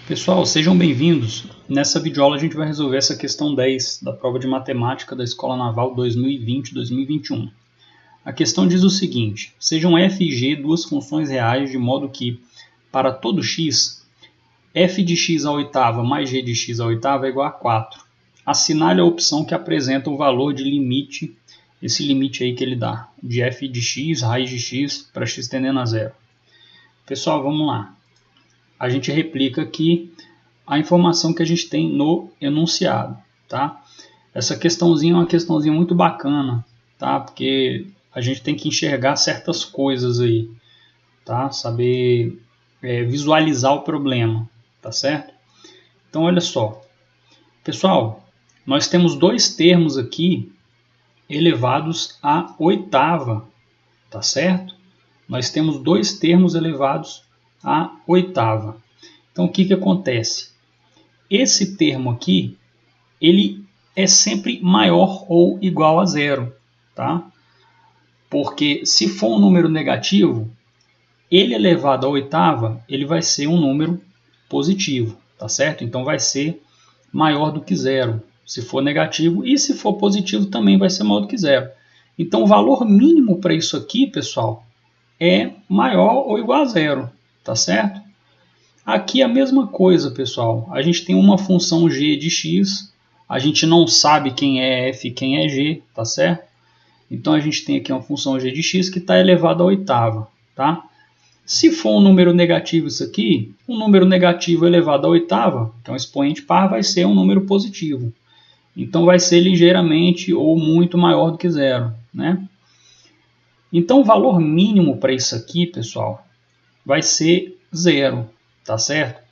Pessoal, sejam bem-vindos. Nessa videoaula a gente vai resolver essa questão 10 da prova de matemática da Escola Naval 2020-2021. A questão diz o seguinte: sejam f e g duas funções reais de modo que, para todo x, f de x à oitava mais g de x à oitava é igual a 4. Assinale a opção que apresenta o valor de limite, esse limite aí que ele dá, de f de x, raiz de x, para x tendendo a zero. Pessoal, vamos lá. A gente replica aqui a informação que a gente tem no enunciado, tá? Essa questãozinha é uma questãozinha muito bacana, tá? Porque a gente tem que enxergar certas coisas aí, tá? Saber visualizar o problema, tá certo? Então, olha só. Pessoal, nós temos dois termos aqui elevados à oitava, tá certo? Nós temos dois termos elevados à oitava. Então, o que acontece? Esse termo aqui, ele é sempre maior ou igual a zero, tá? Porque se for um número negativo, ele elevado à oitava, ele vai ser um número positivo, tá certo? Então, vai ser maior do que zero, se for negativo, e se for positivo também vai ser maior do que zero. Então, o valor mínimo para isso aqui, pessoal, é maior ou igual a zero, tá certo? Aqui é a mesma coisa, pessoal. A gente tem uma função g de x, a gente não sabe quem é f e quem é g, tá certo? Então a gente tem aqui uma função g de x que está elevada à oitava, tá? Se for um número negativo isso aqui, um número negativo elevado à oitava, que é um expoente par, vai ser um número positivo. Então vai ser ligeiramente ou muito maior do que zero, né? Então o valor mínimo para isso aqui, pessoal, vai ser zero, tá certo?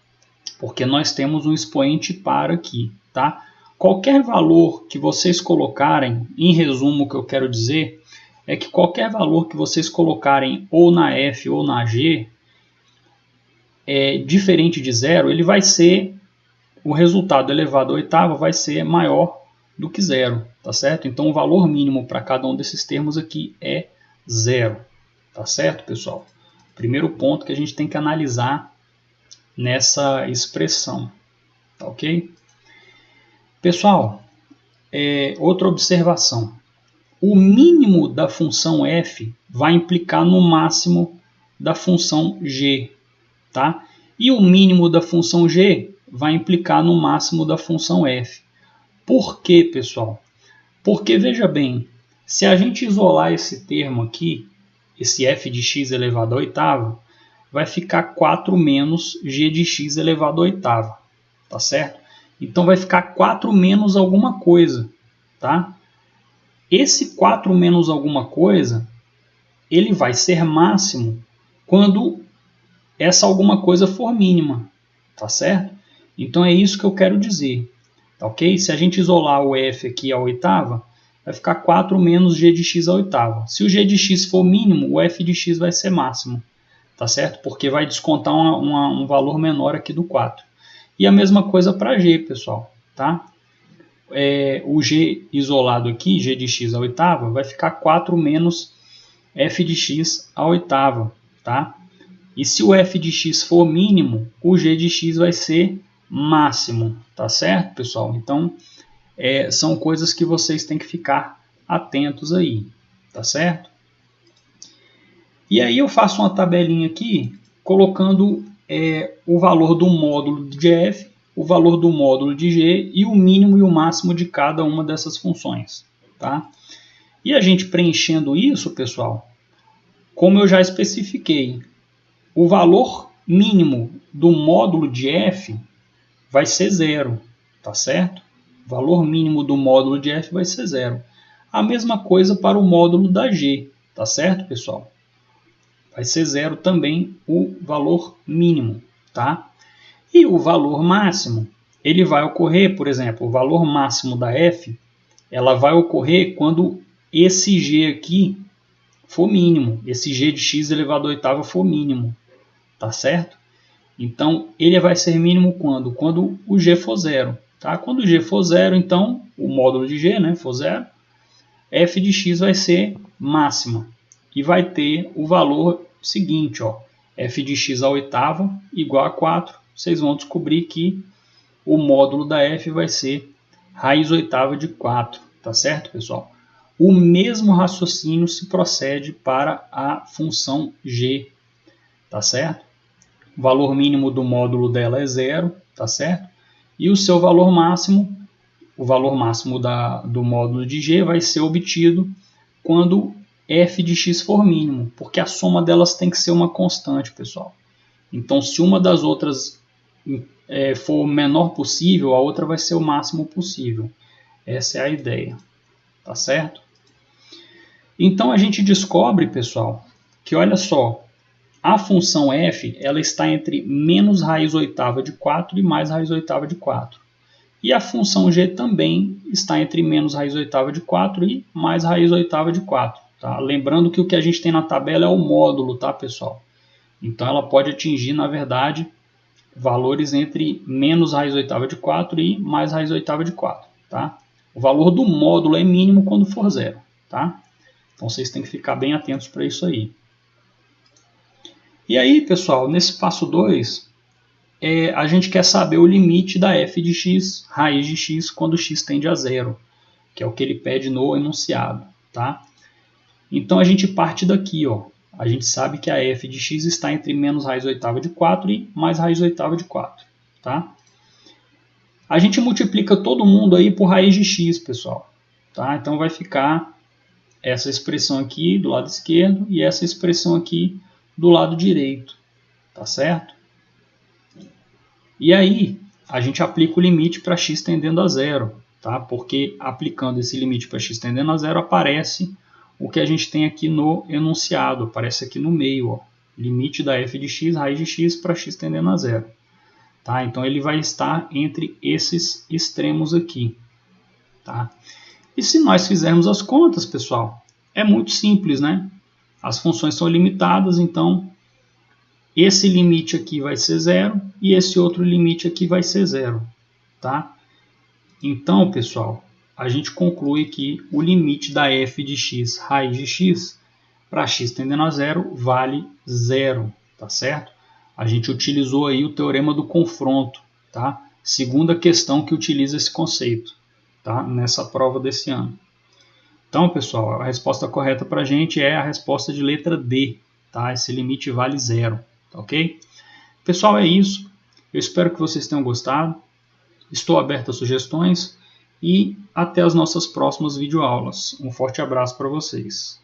Porque nós temos um expoente par aqui, tá? Qualquer valor que vocês colocarem, em resumo, o que eu quero dizer é que qualquer valor que vocês colocarem ou na f ou na g, diferente de zero, ele vai ser, o resultado elevado à oitava vai ser maior do que zero, tá certo? Então o valor mínimo para cada um desses termos aqui é zero, tá certo, pessoal? Primeiro ponto que a gente tem que analisar nessa expressão, tá ok? Pessoal, outra observação. O mínimo da função f vai implicar no máximo da função g, tá? E o mínimo da função g vai implicar no máximo da função f. Por quê, pessoal? Porque, veja bem, se a gente isolar esse termo aqui, esse f de x elevado à oitava, vai ficar 4 menos g de x elevado à oitava, tá certo? Então vai ficar 4 menos alguma coisa, tá? Esse 4 menos alguma coisa, ele vai ser máximo quando essa alguma coisa for mínima, tá certo? Então é isso que eu quero dizer, tá ok? Se a gente isolar o f aqui à oitava, vai ficar 4 menos g de x à oitava. Se o g de x for mínimo, o f de x vai ser máximo, tá certo? Porque vai descontar um valor menor aqui do 4. E a mesma coisa para g, pessoal, tá? O g isolado aqui, g de x à oitava, vai ficar 4 menos f de x à oitava, tá? E se o f de x for mínimo, o g de x vai ser máximo, tá certo, pessoal? Então, são coisas que vocês têm que ficar atentos aí, tá certo? E aí eu faço uma tabelinha aqui, colocando o valor do módulo de f, o valor do módulo de g e o mínimo e o máximo de cada uma dessas funções, tá? E a gente preenchendo isso, pessoal, como eu já especifiquei, o valor mínimo do módulo de f vai ser zero, tá certo? O valor mínimo do módulo de f vai ser zero. A mesma coisa para o módulo da g, tá certo, pessoal? Vai ser zero também o valor mínimo, tá? E o valor máximo, ele vai ocorrer, por exemplo, o valor máximo da f, ela vai ocorrer quando esse g aqui for mínimo, esse g de x elevado à oitava for mínimo, tá certo? Então, ele vai ser mínimo quando? Quando o g for zero, tá? Quando o g for zero, então, o módulo de g, né, for zero, f de x vai ser máxima e vai ter o valor seguinte, ó, f de x à oitava igual a 4, vocês vão descobrir que o módulo da f vai ser raiz oitava de 4, tá certo, pessoal? O mesmo raciocínio se procede para a função g, tá certo? O valor mínimo do módulo dela é 0, tá certo? E o seu valor máximo, o valor máximo do módulo de g vai ser obtido quando f de x for mínimo, porque a soma delas tem que ser uma constante, pessoal. Então, se uma das outras for o menor possível, a outra vai ser o máximo possível. Essa é a ideia, tá certo? Então, a gente descobre, pessoal, que olha só, a função f ela está entre menos raiz oitava de 4 e mais raiz oitava de 4. E a função g também está entre menos raiz oitava de 4 e mais raiz oitava de 4. Tá? Lembrando que o que a gente tem na tabela é o módulo, tá, pessoal? Então, ela pode atingir, na verdade, valores entre menos raiz oitava de 4 e mais raiz oitava de 4. Tá? O valor do módulo é mínimo quando for 0. Tá? Então, vocês têm que ficar bem atentos para isso aí. E aí, pessoal, nesse passo 2, a gente quer saber o limite da f de x, raiz de x, quando x tende a 0, que é o que ele pede no enunciado. Tá? Então, a gente parte daqui. Ó. A gente sabe que a f de x está entre menos raiz oitava de 4 e mais raiz oitava de 4. Tá? A gente multiplica todo mundo aí por raiz de x, pessoal. Tá? Então, vai ficar essa expressão aqui do lado esquerdo e essa expressão aqui do lado direito, tá certo? E aí, a gente aplica o limite para x tendendo a 0, tá? Porque aplicando esse limite para x tendendo a 0, aparece o que a gente tem aqui no enunciado, aparece aqui no meio, ó, limite da f de x, raiz de x para x tendendo a 0. Tá? Então, ele vai estar entre esses extremos aqui. Tá? E se nós fizermos as contas, pessoal, é muito simples, né? As funções são limitadas, então esse limite aqui vai ser 0 e esse outro limite aqui vai ser 0. Tá? Então, pessoal, a gente conclui que o limite da f de x, raiz de x, para x tendendo a 0, vale 0. Tá certo? A gente utilizou aí o teorema do confronto. Tá? Segunda questão que utiliza esse conceito, tá? Nessa prova desse ano. Então, pessoal, a resposta correta para a gente é a resposta de letra D. Tá? Esse limite vale 0. Tá, ok? Pessoal, é isso. Eu espero que vocês tenham gostado. Estou aberto a sugestões e até as nossas próximas videoaulas. Um forte abraço para vocês.